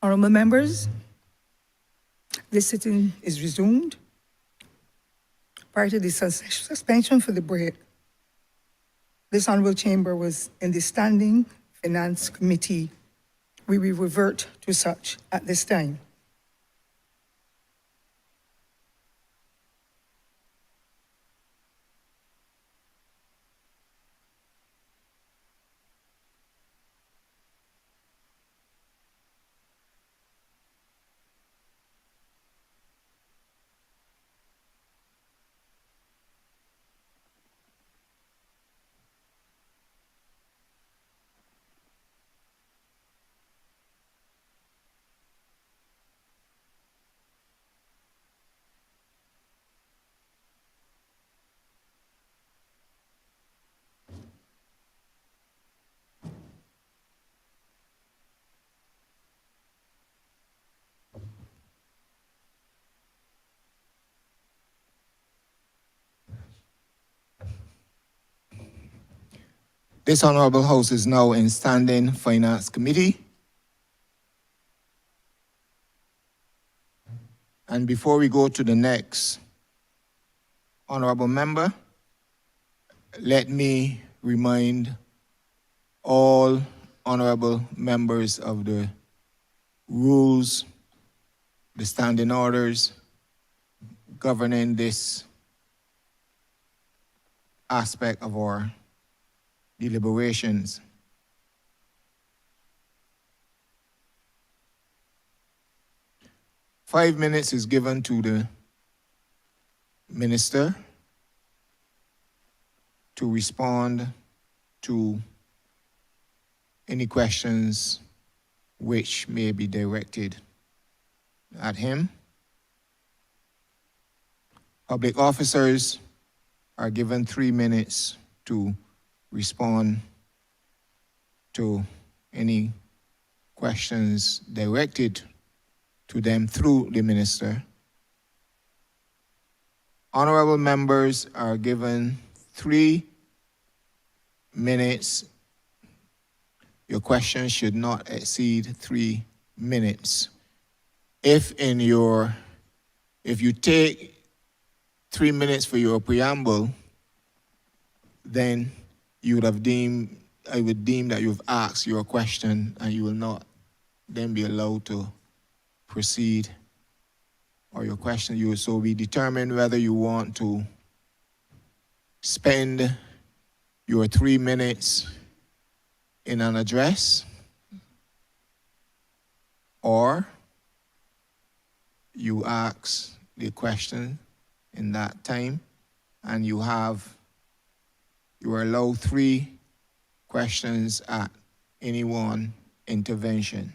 Honourable members, this sitting is resumed. Prior to the suspension for the break, this Honourable Chamber was in the Standing Finance Committee. We will revert to such at this time. This Honourable House is now in Standing Finance Committee. And before we go to the next Honourable Member, let me remind all Honourable Members of the rules, the standing orders governing this aspect of our deliberations. Five minutes is given to the Minister to respond to any questions which may be directed at him. Public officers are given 3 minutes to respond to any questions directed to them through the Minister. Honourable members are given 3 minutes. Your question should not exceed 3 minutes. If you take 3 minutes for your preamble, then I would deem that you've asked your question and you will not then be allowed to proceed, or your question you will so be determined whether you want to spend your 3 minutes in an address or you ask the question in that time and you are allowed 3 questions at any one intervention.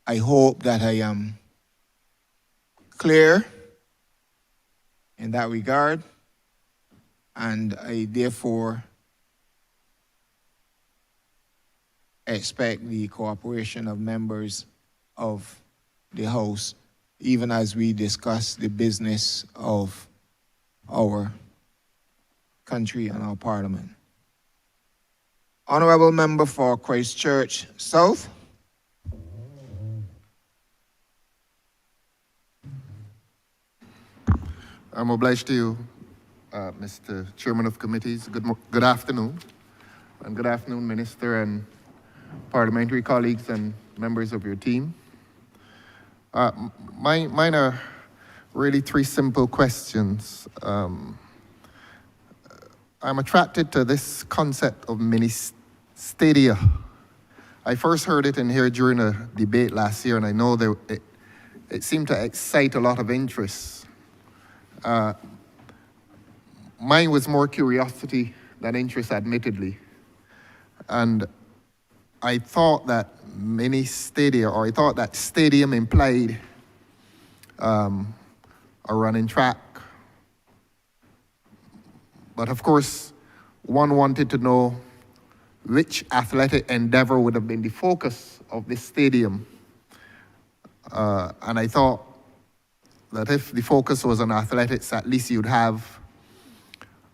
I hope that I am clear in that regard, and I therefore expect the cooperation of members of the House, even as we discuss the business of our country and our Parliament. Honourable Member for Christchurch South. I'm obliged to you, Mr. Chairman of Committees. Good afternoon. And good afternoon, Minister and parliamentary colleagues and members of your team. Mine are really 3 simple questions. I'm attracted to this concept of mini stadia. I first heard it in here during a debate last year, and I know that it seemed to excite a lot of interest. Mine was more curiosity than interest, admittedly. And I thought that mini stadia, or I thought that stadium implied a running track. But of course, one wanted to know which athletic endeavor would have been the focus of this stadium. And I thought that if the focus was on athletics, at least you'd have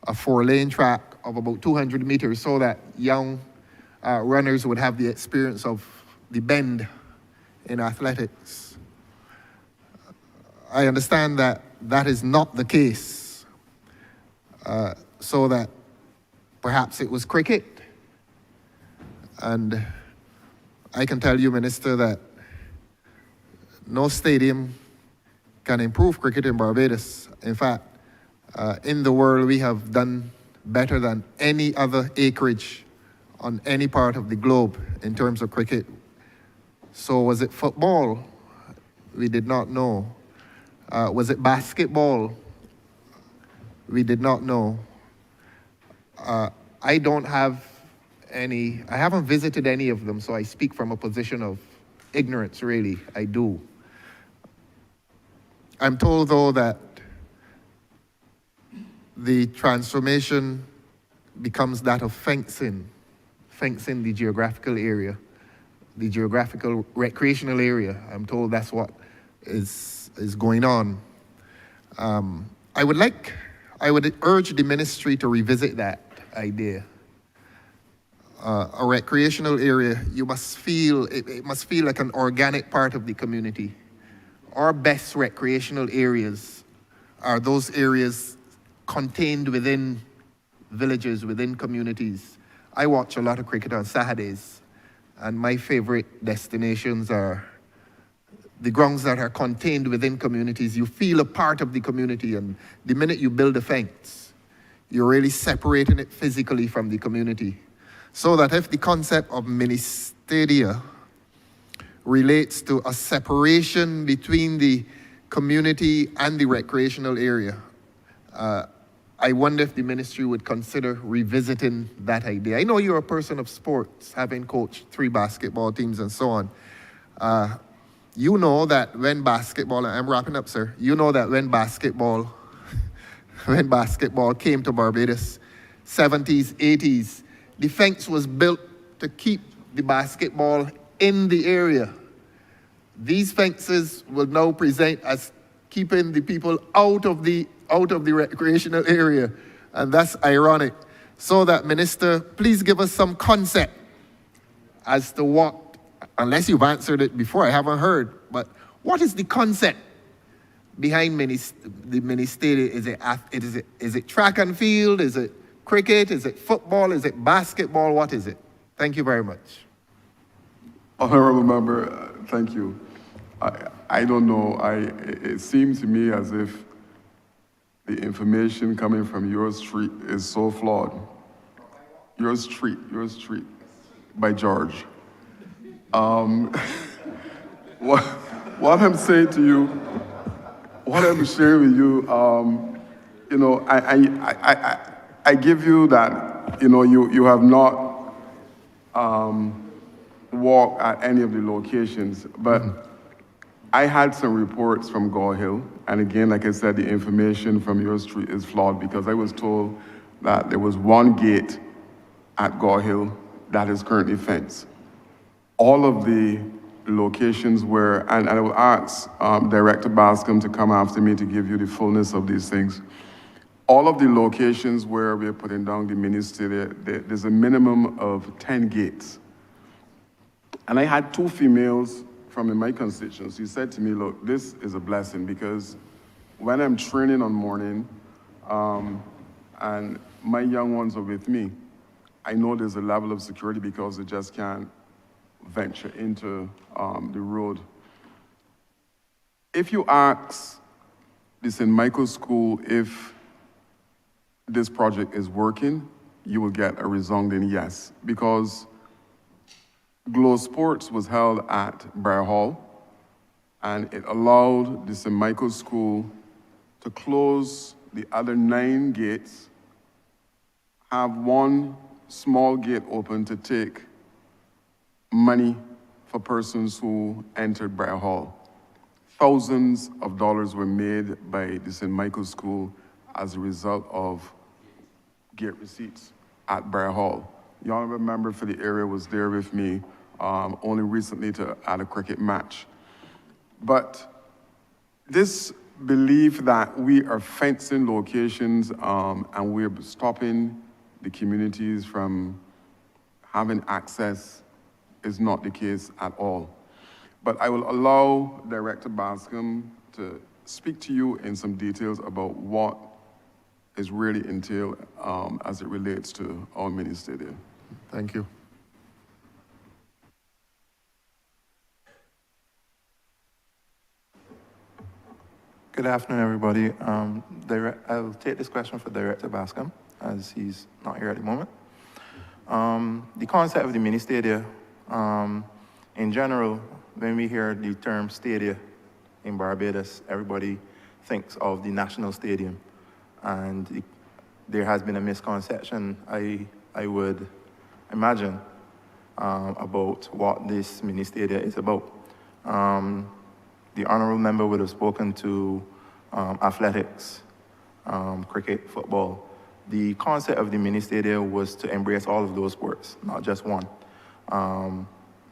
a 4-lane track of about 200 meters so that young runners would have the experience of the bend in athletics. I understand that that is not the case, so that perhaps it was cricket. And I can tell you, Minister, that no stadium can improve cricket in Barbados. In fact, in the world, we have done better than any other acreage on any part of the globe in terms of cricket. So was it football? We did not know. Was it basketball? We did not know. I don't have I haven't visited any of them, so I speak from a position of ignorance, really. I do. I'm told, though, that the transformation becomes that of fencing the geographical area, the geographical recreational area. I'm told that's what is going on. I would urge the ministry to revisit that idea. A recreational area, you must feel, it must feel like an organic part of the community. Our best recreational areas are those areas contained within villages, within communities. I watch a lot of cricket on Saturdays, and my favorite destinations are the grounds that are contained within communities. You feel a part of the community, and the minute you build a fence, you're really separating it physically from the community. So that if the concept of mini stadia relates to a separation between the community and the recreational area, I wonder if the ministry would consider revisiting that idea. I know you're a person of sports, having coached 3 basketball teams and so on. You know that when basketball, I'm wrapping up, sir. You know that when basketball came to Barbados, 70s, 80s, the fence was built to keep the basketball in the area. These fences will now present as keeping the people out of the recreational area, and that's ironic. So that, Minister, please give us some concept as to what, unless you've answered it before, I haven't heard, but what is the concept behind the mini stadia? Is it track and field? Is it cricket? Is it football? Is it basketball? What is it? Thank you very much. Honourable Member, thank you. I don't know. It seems to me as if the information coming from your street is so flawed. Your street, by George. What I'm saying to you, what I'm sharing with you, you know, I give you that, you know, you have not walked at any of the locations, but I had some reports from Gore Hill, and again, like I said, the information from your street is flawed because I was told that there was one gate at Gore Hill that is currently fenced. All of the locations where, and I will ask Director Bascom to come after me to give you the fullness of these things. All of the locations where we're putting down the mini stadia, there's a minimum of 10 gates. And I had 2 females from my constituency said to me, look, this is a blessing because when I'm training on morning and my young ones are with me, I know there's a level of security because they just can't venture into the road. If you ask the St. Michael's School if this project is working, you will get a resounding yes, because Glow Sports was held at Briar Hall, and it allowed the St. Michael's School to close the other 9 gates, have 1 small gate open to take money for persons who entered Briar Hall. Thousands of dollars were made by the St. Michael's School as a result of gate receipts at Briar Hall. The honorable member for the area was there with me only recently at a cricket match. But this belief that we are fencing locations and we're stopping the communities from having access is not the case at all. But I will allow Director Bascom to speak to you in some details about what is really entailed as it relates to our mini stadia. Thank you. Good afternoon, everybody. I'll take this question for Director Bascom, as he's not here at the moment. The concept of the mini stadia, in general, when we hear the term stadia in Barbados, everybody thinks of the national stadium. And there has been a misconception, I would imagine, about what this mini stadia is about. The Honourable Member would have spoken to athletics, cricket, football. The concept of the mini stadia was to embrace all of those sports, not just one.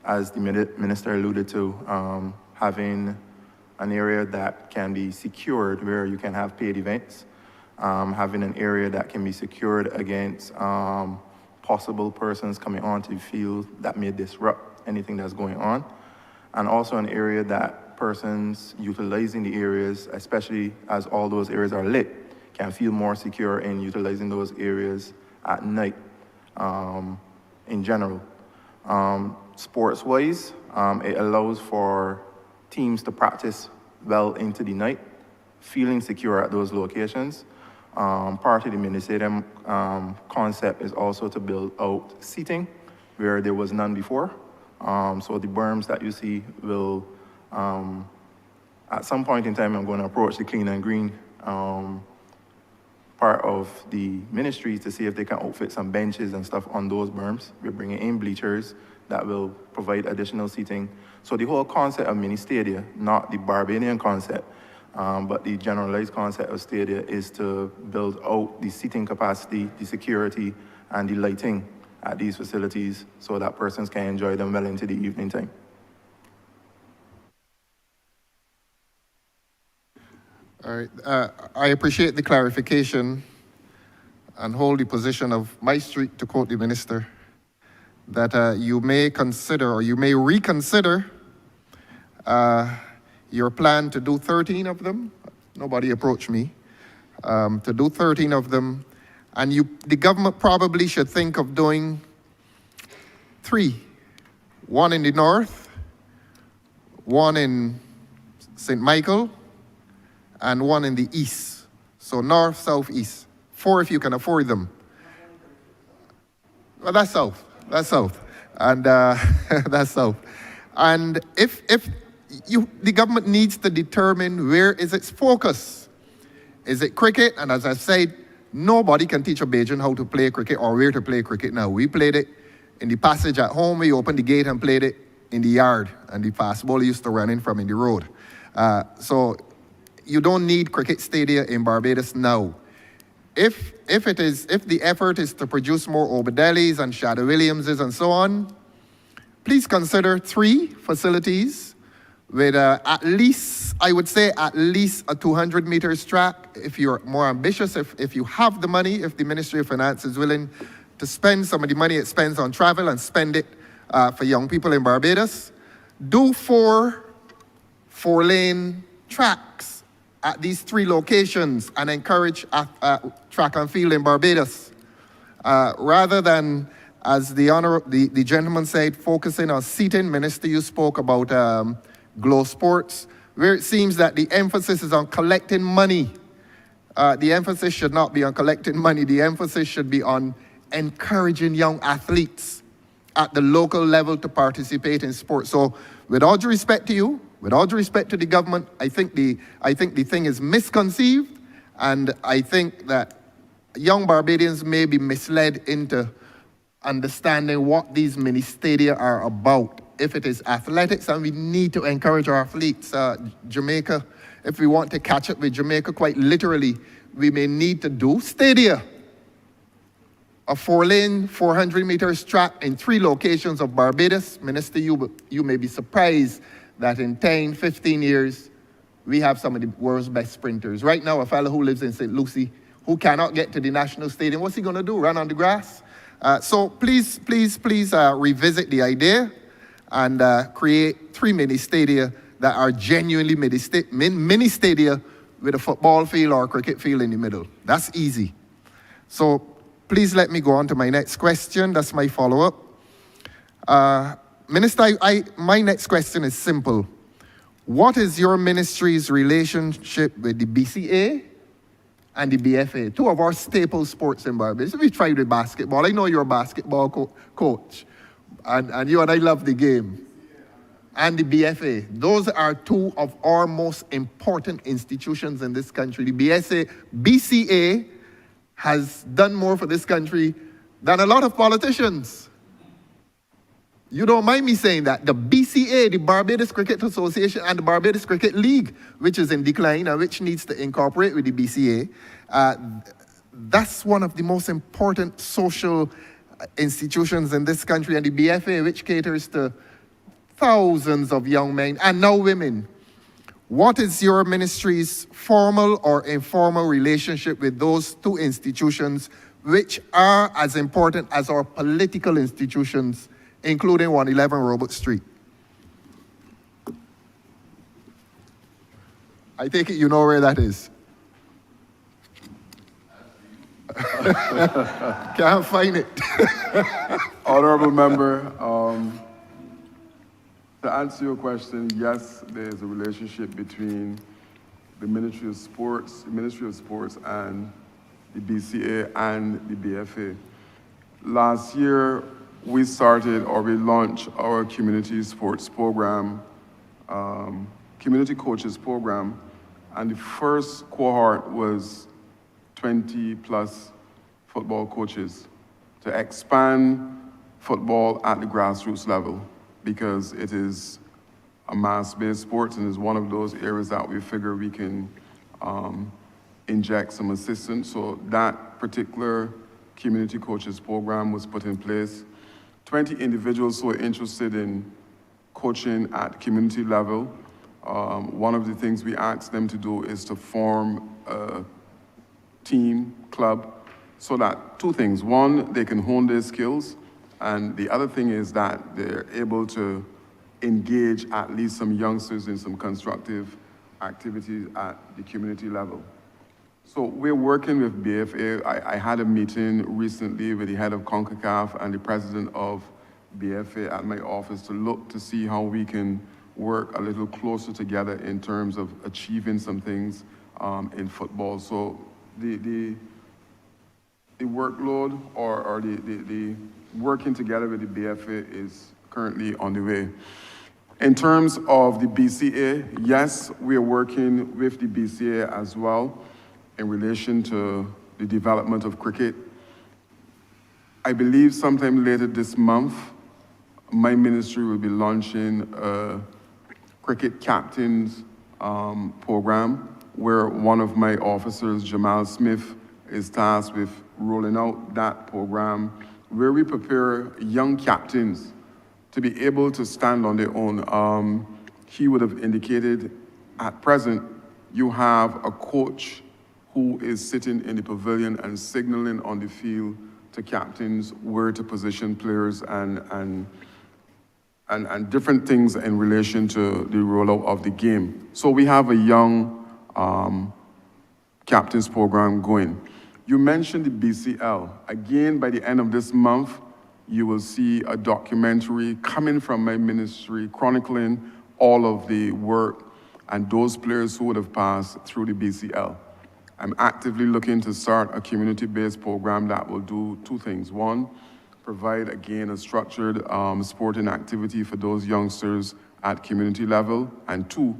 As the Minister alluded to, having an area that can be secured where you can have paid events, having an area that can be secured against possible persons coming onto the field that may disrupt anything that's going on, and also an area that persons utilizing the areas, especially as all those areas are lit, can feel more secure in utilizing those areas at night in general. Sports-wise, it allows for teams to practice well into the night, feeling secure at those locations. Part of the mini stadium concept is also to build out seating where there was none before. So the berms that you see will, at some point in time, I'm going to approach the clean and green part of the ministry to see if they can outfit some benches and stuff on those berms. We're bringing in bleachers that will provide additional seating. So the whole concept of mini stadia, not the Barbadian concept, but the generalized concept of stadia, is to build out the seating capacity, the security, and the lighting at these facilities so that persons can enjoy them well into the evening time. All right, I appreciate the clarification and hold the position of my street, to quote the minister, that you may consider or you may reconsider your plan to do 13 of them. Nobody approached me. To do 13 of them, and the government probably should think of doing 3. One in the north, one in St. Michael, and one in the east. So north, south, east. 4 if you can afford them. Well, that's south. That's south. And that's south. And if the government needs to determine where is its focus. Is it cricket? And as I said, nobody can teach a Bajan how to play cricket or where to play cricket now. We played it in the passage at home. We opened the gate and played it in the yard. And the fast ball used to run in from in the road. So you don't need cricket stadia in Barbados now. If the effort is to produce more Obedelis and Shadow Williamses and so on, please consider 3 facilities with at least, I would say, at least a 200 meters track. If you're more ambitious, if you have the money, if the Ministry of Finance is willing to spend some of the money it spends on travel and spend it for young people in Barbados, do 4 4-lane tracks at these 3 locations and encourage track and field in Barbados. Rather than, as the gentleman said, focusing on seating. Minister, you spoke about Glow Sports, where it seems that the emphasis is on collecting money. The emphasis should not be on collecting money. The emphasis should be on encouraging young athletes at the local level to participate in sports. So with all due respect to you, with all due respect to the government, I think the thing is misconceived, and I think that young Barbadians may be misled into understanding what these mini stadia are about. If it is athletics, and we need to encourage our athletes, Jamaica, if we want to catch up with Jamaica quite literally, we may need to do stadia. A 4-lane, 400 meters track in 3 locations of Barbados. Minister, you may be surprised that in 10, 15 years, we have some of the world's best sprinters. Right now, a fellow who lives in St. Lucie, who cannot get to the national stadium, what's he gonna do, run on the grass? So please revisit the idea. and create 3 mini stadia that are genuinely mini stadia with a football field or a cricket field in the middle. That's easy. So please let me go on to my next question. That's my follow-up. Minister, my next question is simple. What is your ministry's relationship with the BCA and the BFA, 2 of our staple sports in Barbados? We tried with basketball. I know you're a basketball coach, and you and I love the game. And the BFA. Those are 2 of our most important institutions in this country. The BCA has done more for this country than a lot of politicians. You don't mind me saying that. The BCA, the Barbados Cricket Association, and the Barbados Cricket League, which is in decline and which needs to incorporate with the BCA, that's one of the most important social institutions in this country. And the BFA, which caters to thousands of young men and now women. What is your ministry's formal or informal relationship with those 2 institutions, which are as important as our political institutions, including 111 Robert Street? I take it you know where that is. Can't find it. Honourable member, to answer your question, yes, there is a relationship between the Ministry of Sports and the BCA and the BFA. Last year, we launched our community sports program, community coaches program, and the first cohort was 20 plus football coaches to expand football at the grassroots level, because it is a mass-based sport and is one of those areas that we figure we can inject some assistance. So that particular community coaches program was put in place. 20 individuals who are interested in coaching at community level. One of the things we asked them to do is to form a team, club, so that 2 things. 1, they can hone their skills, and the other thing is that they're able to engage at least some youngsters in some constructive activities at the community level. So we're working with BFA. I had a meeting recently with the head of CONCACAF and the president of BFA at my office to look to see how we can work a little closer together in terms of achieving some things in football. So the workload or the working together with the BFA is currently on the way. In terms of the BCA, yes, we are working with the BCA as well in relation to the development of cricket. I believe sometime later this month, my ministry will be launching a cricket captains program where one of my officers, Jamal Smith, is tasked with rolling out that program where we prepare young captains to be able to stand on their own. He would have indicated at present, you have a coach who is sitting in the pavilion and signaling on the field to captains where to position players and different things in relation to the rollout of the game. So we have a young captains program going. You mentioned the BCL. Again, by the end of this month, you will see a documentary coming from my ministry chronicling all of the work and those players who would have passed through the BCL. I'm actively looking to start a community-based program that will do 2 things. 1, provide, again, a structured sporting activity for those youngsters at community level. And 2,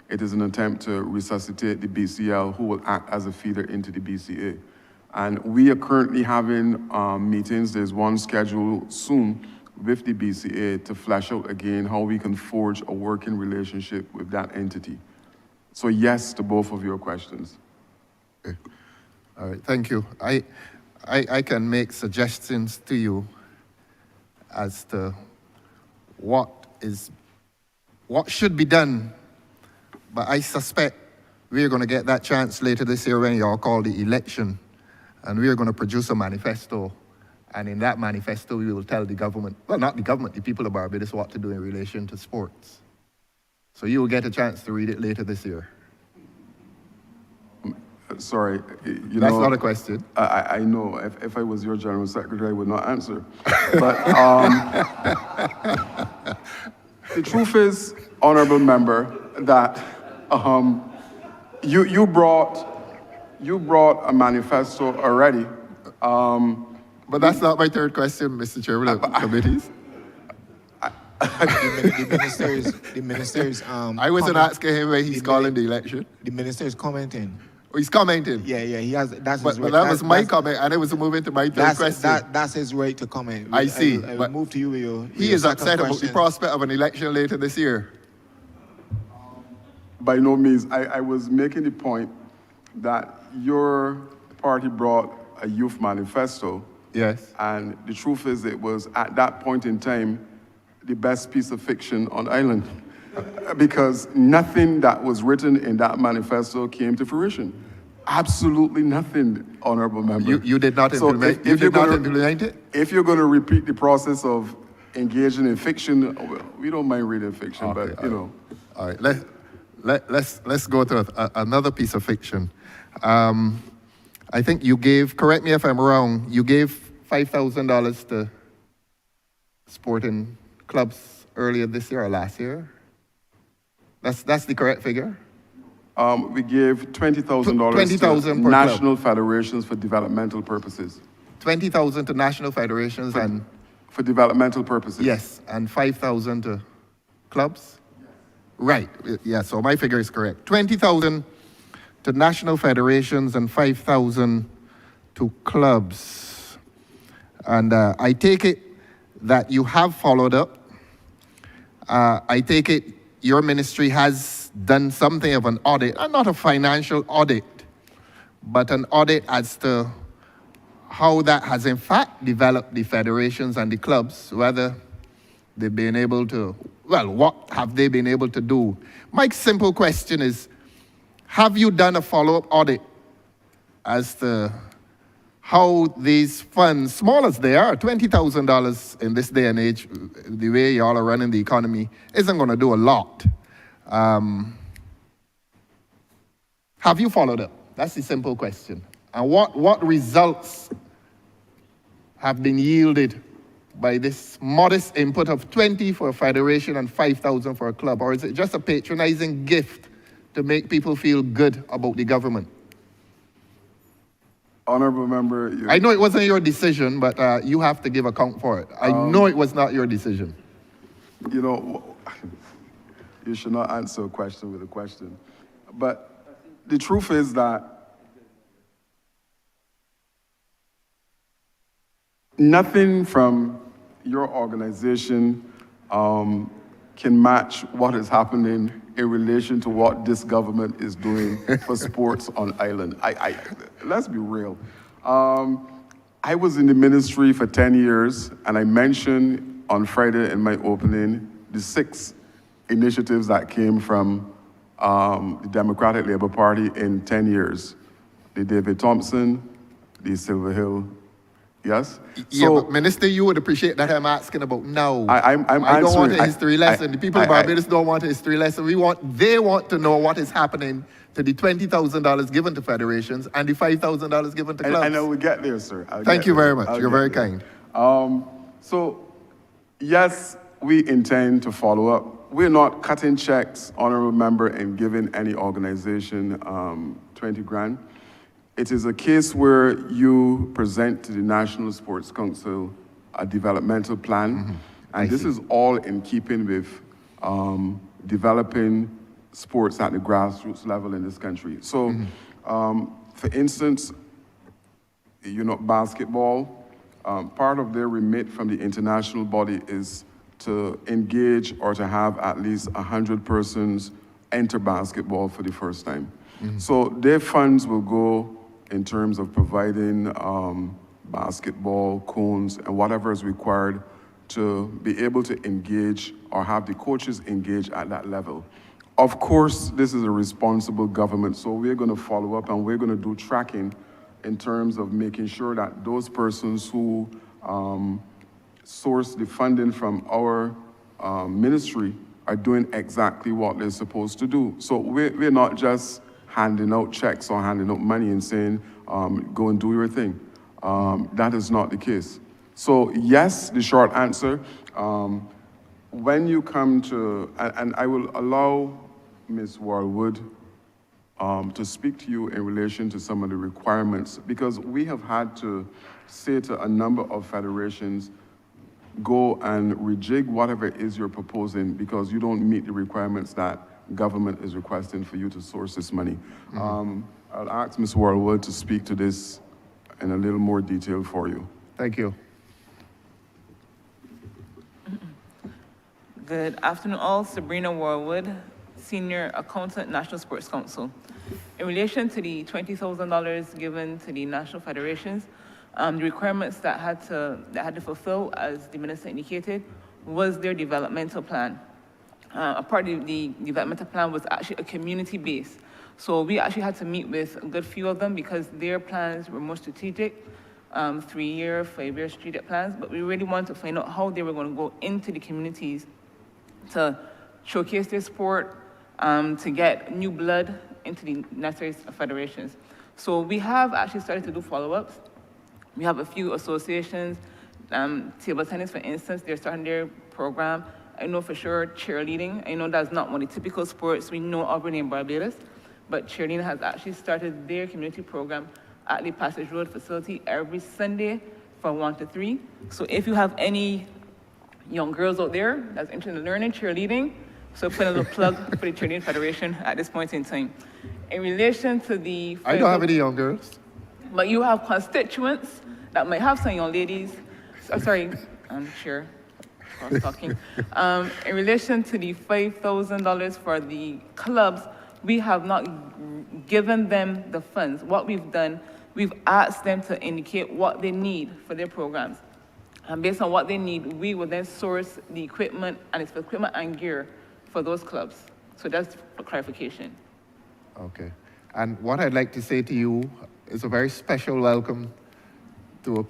it is an attempt to resuscitate the BCL, who will act as a feeder into the BCA. And we are currently having meetings. There's one scheduled soon with the BCA to flesh out again how we can forge a working relationship with that entity. So yes to both of your questions. Okay. All right, thank you. I can make suggestions to you as to what should be done, but I suspect we're going to get that chance later this year when y'all call the election, and we're going to produce a manifesto And in that manifesto, we will tell the government, well, not the government, the people of Barbados what to do in relation to sports. So you will get a chance to read it later this year. Sorry, you That's know, not a question. I know. If I was your general secretary, I would not answer. But the truth is, honourable member, that you brought a manifesto already. But that's not my third question, Mr. Chairman of committees. The minister's I wasn't asking him where he's calling the election. The minister is commenting. Oh, he's commenting. Yeah, he has. That's But his right. that was my comment, and it was moving to my third question. That's his right to comment. I see, I will but move to you with your. He your is second upset about the question. prospect of an election later this year. By no means. I was making the point that your party brought a youth manifesto. Yes. And the truth is, it was at that point in time the best piece of fiction on island, because nothing that was written in that manifesto came to fruition. Absolutely nothing, honourable member. You did not implement. You did not implement it. If you're going to repeat the process of engaging in fiction, we don't mind reading fiction, Okay, but you know. All right. Let's go to another piece of fiction. I think you gave. Correct me if I'm wrong. You gave $5,000 to sporting clubs earlier this year or last year. That's the correct figure. We gave $20,000 $20,000 to per national federations for developmental purposes. 20,000 to national federations and For developmental purposes. yes, and 5,000 to clubs. Right. Yeah. So my figure is correct. 20,000 to national federations and 5,000 to clubs. And I take it that you have followed up. I take it your ministry has done something of an audit, and not a financial audit, but an audit as to how that has in fact developed the federations and the clubs, whether they've been able to, well, what have they been able to do? My simple question is, have you done a follow-up audit as to how these funds, small as they are, $20,000 in this day and age, the way y'all are running the economy, isn't going to do a lot. Have you followed up? That's the simple question. And what results have been yielded by this modest input of 20 for a federation and 5,000 for a club? Or is it just a patronizing gift to make people feel good about the government? Honourable member, I know it wasn't your decision, but you have to give account for it. I know it was not your decision. you know, you should not answer a question with a question. But the truth is that nothing from your organization can match what is happening in relation to what this government is doing for sports on island. Let's be real. I was in the ministry for 10 years, and I mentioned on Friday in my opening the 6 initiatives that came from the Democratic Labour Party in 10 years. The David Thompson, the Silver Hill, yes? Yeah, So but Minister, you would appreciate that I'm asking about now. I'm I don't want answering. a history lesson. The people of Barbados don't want a history lesson. They want to know what is happening to the $20,000 given to federations and the $5,000 given to clubs. I know we get there, sir. Thank you very much. You're very kind. So, yes, we intend to follow up. We're not cutting checks, honourable member, and giving any organization 20 grand. It is a case where you present to the National Sports Council a developmental plan, and this is all in keeping with developing sports at the grassroots level in this country. So, for instance, basketball, part of their remit from the international body is to engage or to have at least 100 persons enter basketball for the first time. So their funds will go in terms of providing basketball, cones, and whatever is required to be able to engage or have the coaches engage at that level. Of course, this is a responsible government, so we're going to follow up and we're going to do tracking in terms of making sure that those persons who source the funding from our ministry are doing exactly what they're supposed to do. So we're not just handing out checks or handing out money and saying, go and do your thing. That is not the case. So yes, the short answer, when you come to, and I will allow Ms. Wildwood to speak to you in relation to some of the requirements, because we have had to say to a number of federations, go and rejig whatever it is you're proposing because you don't meet the requirements that government is requesting for you to source this money. I'll ask Ms. Wildwood to speak to this in a little more detail for you. Thank you. Good afternoon all. Sabrina Warwood, Senior Accountant, National Sports Council. In relation to the $20,000 given to the national federations, the requirements that had to fulfill, as the minister indicated, was their developmental plan. A part of the developmental plan was actually a community base. So we actually had to meet with a good few of them because their plans were more strategic, 3-year, 5-year strategic plans, but we really wanted to find out how they were going to go into the communities to showcase their sport, to get new blood into the necessary federations. So we have actually started to do follow-ups. We have a few associations, table tennis, for instance, they're starting their program. I know for sure cheerleading. I know that's not one of the typical sports we know already in Barbados, but cheerleading has actually started their community program at the Passage Road facility every Sunday from 1 to 3. So if you have any young girls out there that's interested in learning cheerleading, so put a little plug for the Cheerleading Federation at this point in time. In relation to the... I don't have any young girls. But you have constituents that might have some young ladies. Sorry, I'm sure. I was talking. In relation to the $5,000 for the clubs, we have not given them the funds. What we've done, we've asked them to indicate what they need for their programs. And based on what they need, we will then source the equipment, and it's for equipment and gear for those clubs. So that's for clarification. Okay. And what I'd like to say to you is a very special welcome to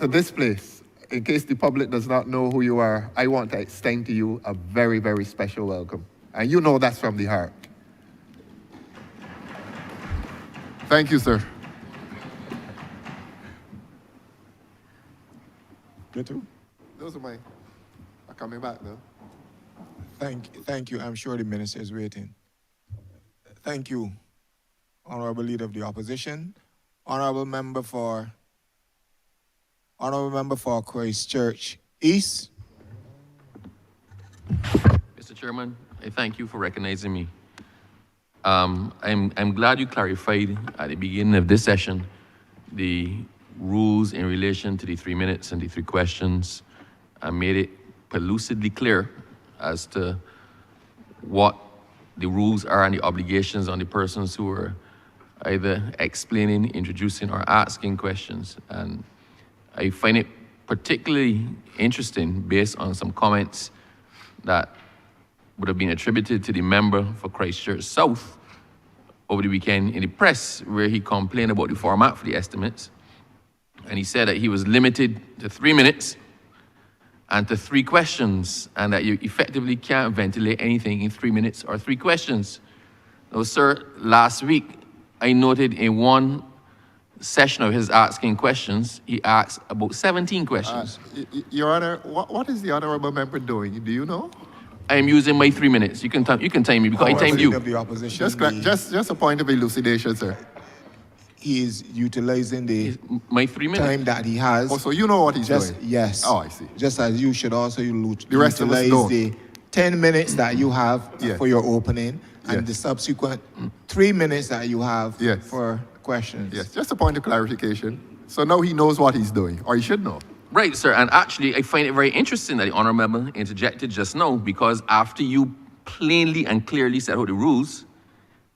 this place. In case the public does not know who you are, I want to extend to you a very, very special welcome. And you know that's from the heart. Thank you, sir. Good too. Those are mine. I'm coming back now. Thank you. I'm sure the minister is waiting. Thank you, Honourable Leader of the Opposition. Honourable Member for Christchurch East. Mr. Chairman, I thank you for recognizing me. I'm glad you clarified at the beginning of this session the rules in relation to the 3 minutes and the 3 questions and made it pellucidly clear as to what the rules are and the obligations on the persons who are either explaining, introducing, or asking questions. And I find it particularly interesting based on some comments that would have been attributed to the member for Christchurch South over the weekend in the press, where he complained about the format for the estimates. And he said that he was limited to 3 minutes and to 3 questions, and that you effectively can't ventilate anything in 3 minutes or 3 questions. Now, sir, last week, I noted in one session of his asking questions, he asked about 17 questions. Your Honor, what is the Honourable Member doing? Do you know? I am using my 3 minutes. You can time me because I timed you. Of the opposition, Just a point of elucidation, sir. he is utilizing the My 3 minutes. time that he has. Oh, so you know what he's doing? Yes. Oh, I see. Just as you should also The rest of us utilize don't. the 10 minutes that you have Yes. for your opening and Yes. the subsequent 3 minutes that you have Yes. for questions. Yes, just a point of clarification. So now he knows what he's doing, or he should know. Right, sir. And actually, I find it very interesting that the Honourable Member interjected just now, because after you plainly and clearly set out the rules,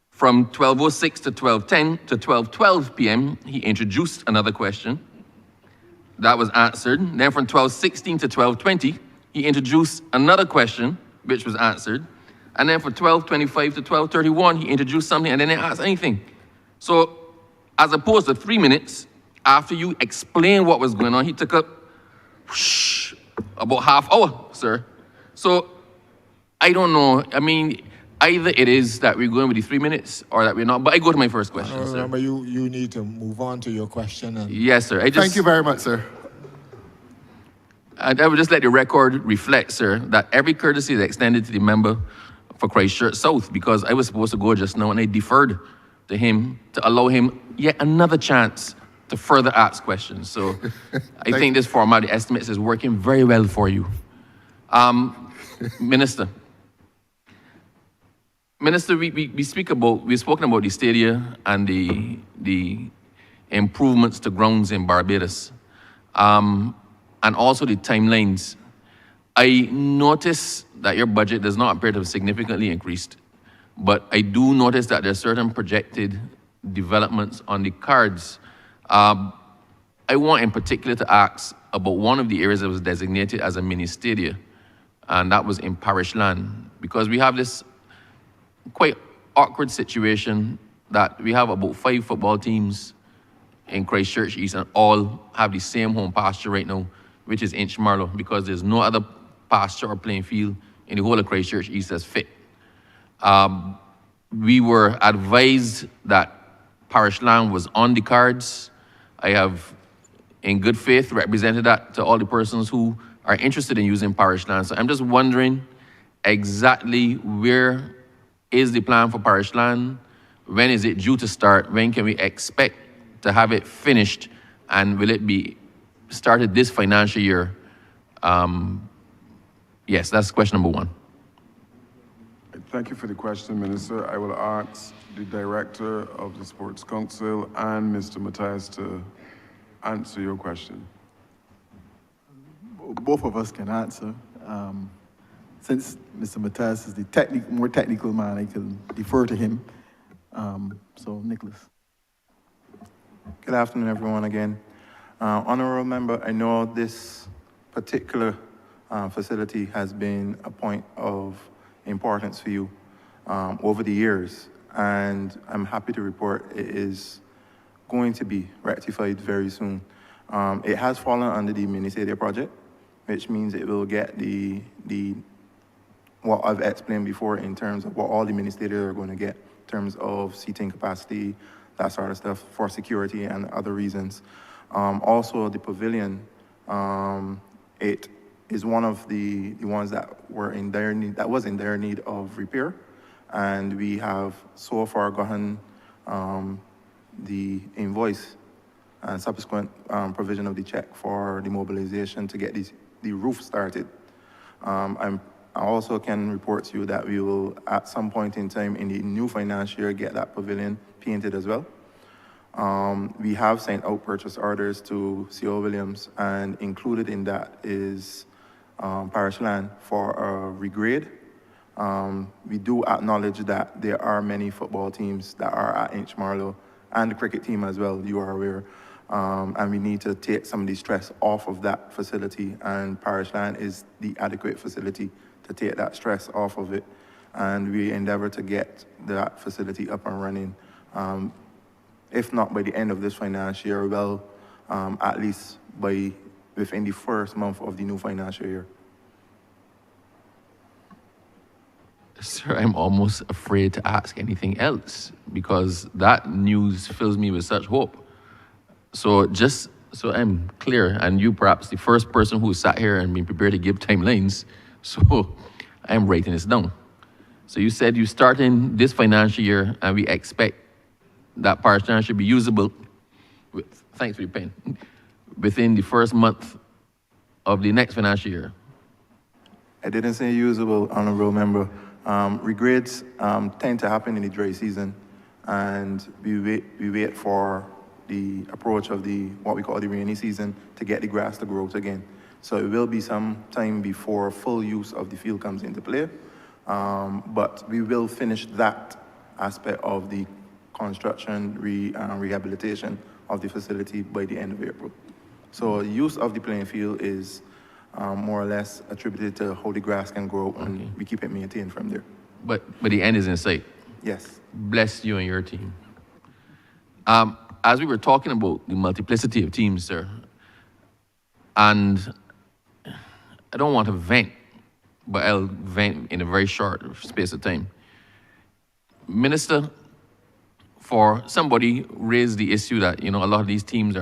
from 12:06 to 12:10 to 12:12 p.m., he introduced another question. That was answered. Then from 12:16 to 12:20, he introduced another question, which was answered. And then from 12:25 to 12:31, he introduced something and then didn't ask anything. So, as opposed to 3 minutes, after you explained what was going on, he took up about half hour, sir. So I don't know. I mean, either it is that we're going with the 3 minutes or that we're not. But I go to my first question, sir. Remember, you need to move on to your question. And Yes, sir. Thank you very much, sir. I would just let the record reflect, sir, that every courtesy is extended to the member for Christchurch South, because I was supposed to go just now and I deferred to him to allow him yet another chance to further ask questions. So I think this format, the estimates, is working very well for you. Minister. Minister, we've spoken about the stadia and the improvements to grounds in Barbados, and also the timelines. I notice that your budget does not appear to have significantly increased, but I do notice that there are certain projected developments on the cards. I want in particular to ask about one of the areas that was designated as a mini stadia, and that was in Parish land, because we have this quite awkward situation that we have about 5 football teams in Christchurch East and all have the same home pasture right now, which is Inchmarlow, because there's no other pasture or playing field in the whole of Christchurch East that's fit. We were advised that Parish land was on the cards. I have, in good faith, represented that to all the persons who are interested in using Parish land. So I'm just wondering exactly where is the plan for Parish land? When is it due to start? When can we expect to have it finished? And will it be started this financial year? Yes, that's question number 1. Thank you for the question, Minister. I will ask the Director of the Sports Council and Mr. Matthias to answer your question. Both of us can answer. Since Mr. Matthias is the more technical man, I can defer to him. So, Nicholas. Good afternoon, everyone, again. Honourable Member, I know this particular facility has been a point of importance for you over the years, and I'm happy to report it is going to be rectified very soon. It has fallen under the mini stadia project, which means it will get the what I've explained before in terms of what all the mini stadia are going to get in terms of seating capacity, that sort of stuff, for security and other reasons. Also, the pavilion, it is one of the ones that were in dire need, that was in dire need of repair, and we have so far gotten the invoice and subsequent provision of the check for the mobilization to get the roof started. I also can report to you that we will, at some point in time in the new financial year, get that pavilion painted as well. We have sent out purchase orders to C.O. Williams, and included in that is Parish land for a regrade. We do acknowledge that there are many football teams that are at Inchmarlow, and the cricket team as well, you are aware. And we need to take some of the stress off of that facility, and Parish land is the adequate facility to take that stress off of it. And we endeavor to get that facility up and running, if not by the end of this financial year, well, at least within the first month of the new financial year. Sir, I'm almost afraid to ask anything else, because that news fills me with such hope. So just so I'm clear, and you perhaps the first person who sat here and been prepared to give timelines, so I'm writing this down. So you said you start in this financial year, and we expect that Parish land should be usable, thanks for your pen, within the first month of the next financial year. I didn't say usable, Honourable Member. Regrades tend to happen in the dry season, and we wait for the approach of what we call the rainy season to get the grass to grow out again. So it will be some time before full use of the field comes into play, but we will finish that aspect of the construction, rehabilitation of the facility by the end of April. So use of the playing field is more or less attributed to how the grass can grow, and we keep it maintained from there. But the end is in sight. Yes. Bless you and your team. As we were talking about the multiplicity of teams, sir, and I don't want to vent, but I'll vent in a very short space of time. Minister, for somebody raised the issue that, a lot of these teams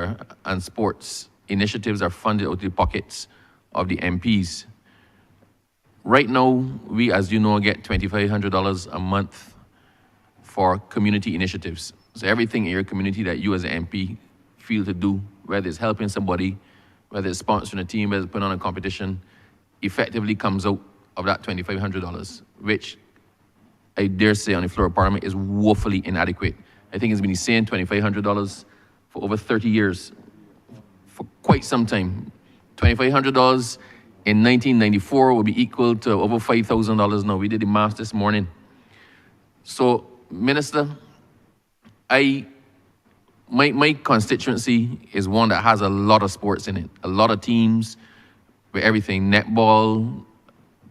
and sports initiatives are funded out of the pockets of the MPs. Right now, we, as you know, get $2,500 a month for community initiatives. So everything in your community that you as an MP feel to do, whether it's helping somebody, whether it's sponsoring a team, whether it's putting on a competition, effectively comes out of that $2,500, which I dare say on the floor of Parliament is woefully inadequate. I think it's been saying $2,500 for over 30 years, for quite some time. $2,500 in 1994 would be equal to over $5,000 now. We did the math this morning. So, Minister, my constituency is one that has a lot of sports in it, a lot of teams with everything: netball,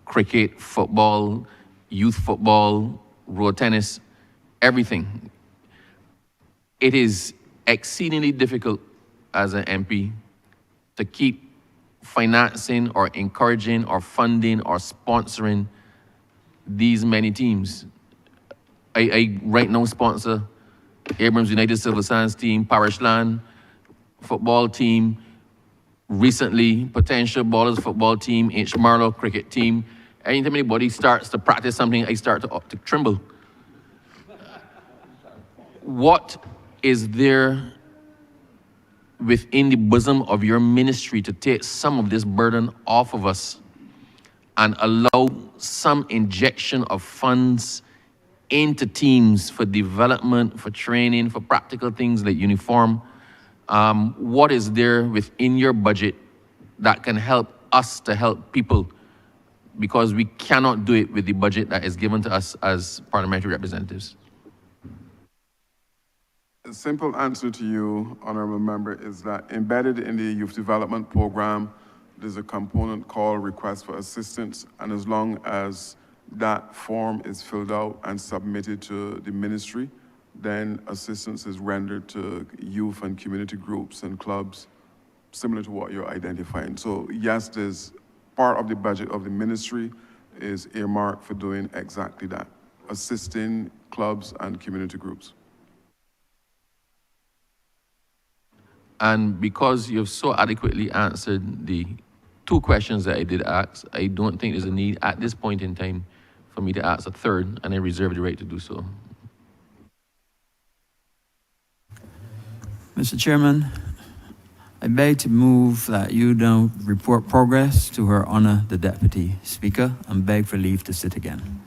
cricket, football, youth football, road tennis, everything. It is exceedingly difficult as an MP to keep financing or encouraging or funding or sponsoring these many teams. I right now sponsor Abrams United Civil Science team, Parish Land football team, recently Potential Ballers football team, H. Marlow cricket team. Anytime anybody starts to practice something, I start to tremble. What is there within the bosom of your ministry to take some of this burden off of us and allow some injection of funds into teams for development, for training, for practical things like uniform? What is there within your budget that can help us to help people? Because we cannot do it with the budget that is given to us as parliamentary representatives. A simple answer to you, Honourable Member, is that embedded in the Youth Development Program, there's a component called Request for Assistance, and as long as that form is filled out and submitted to the ministry, then assistance is rendered to youth and community groups and clubs, similar to what you're identifying. So yes, there's part of the budget of the ministry is earmarked for doing exactly that, assisting clubs and community groups. And because you've so adequately answered the two questions that I did ask, I don't think there's a need at this point in time for me to ask a third, and I reserve the right to do so. Mr. Chairman, I beg to move that you don't report progress to Her Honor the Deputy Speaker and beg for leave to sit again.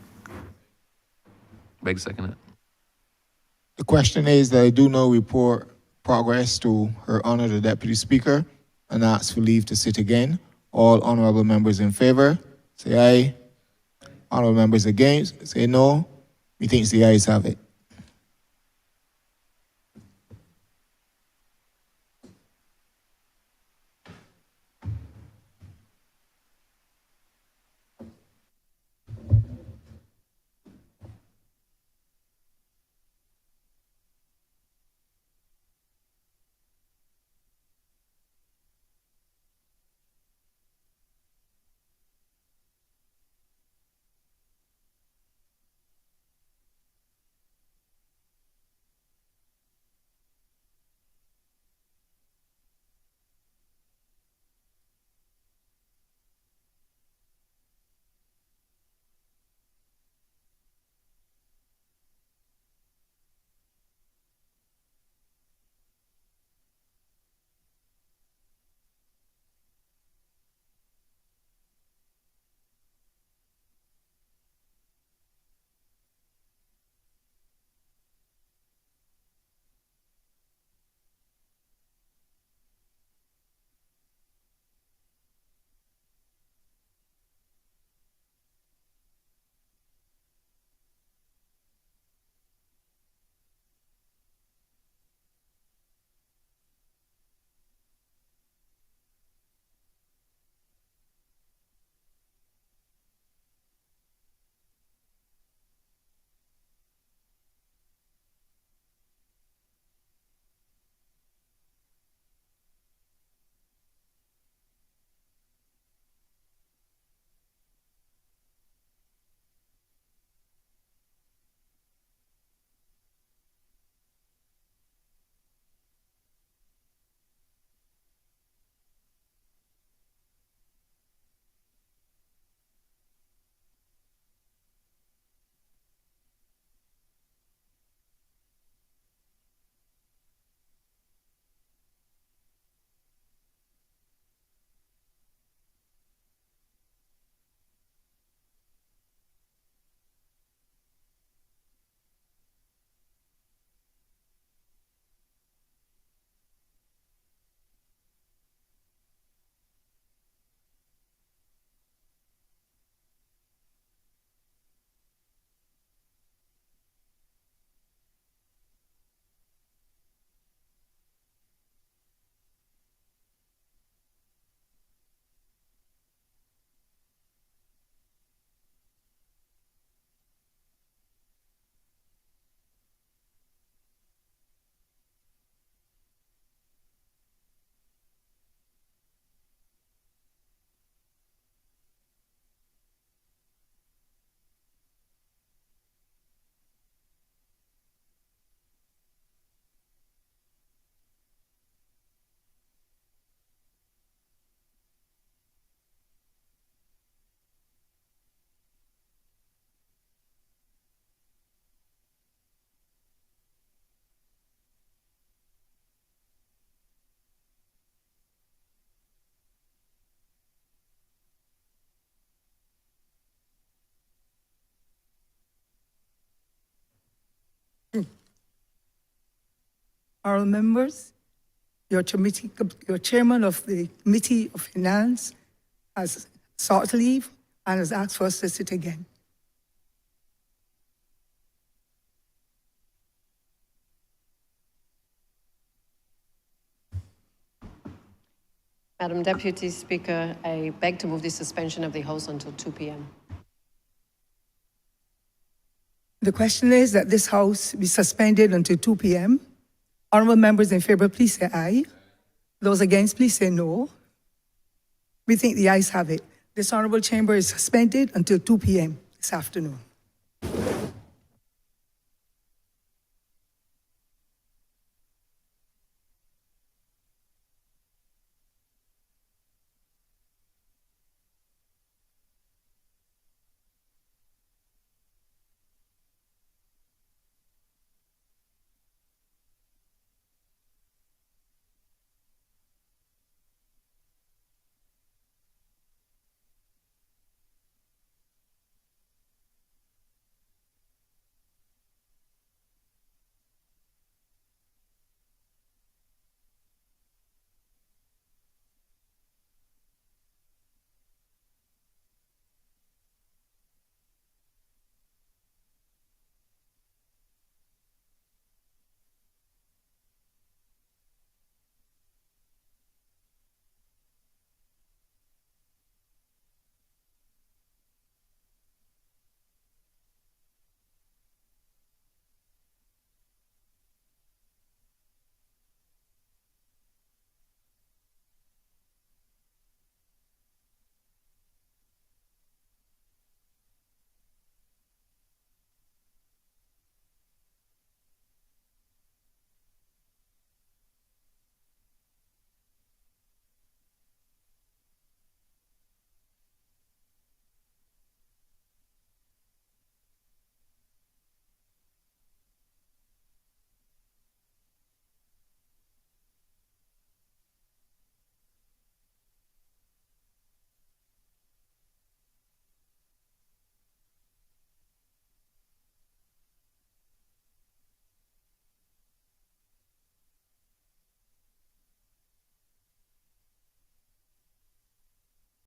Beg second it. The question is that I do not report progress to Her Honor the Deputy Speaker and ask for leave to sit again. All honourable members in favour, say aye. Honourable members against, say no. Methinks the ayes have it. Honourable members, your chairman of the Committee of Finance has sought leave and has asked for us to sit again. Madam Deputy Speaker, I beg to move the suspension of the House until 2 p.m. The question is that this House be suspended until 2 p.m. Honourable members in favour, please say aye. Those against, please say no. We think the ayes have it. This Honourable Chamber is suspended until 2 p.m. this afternoon.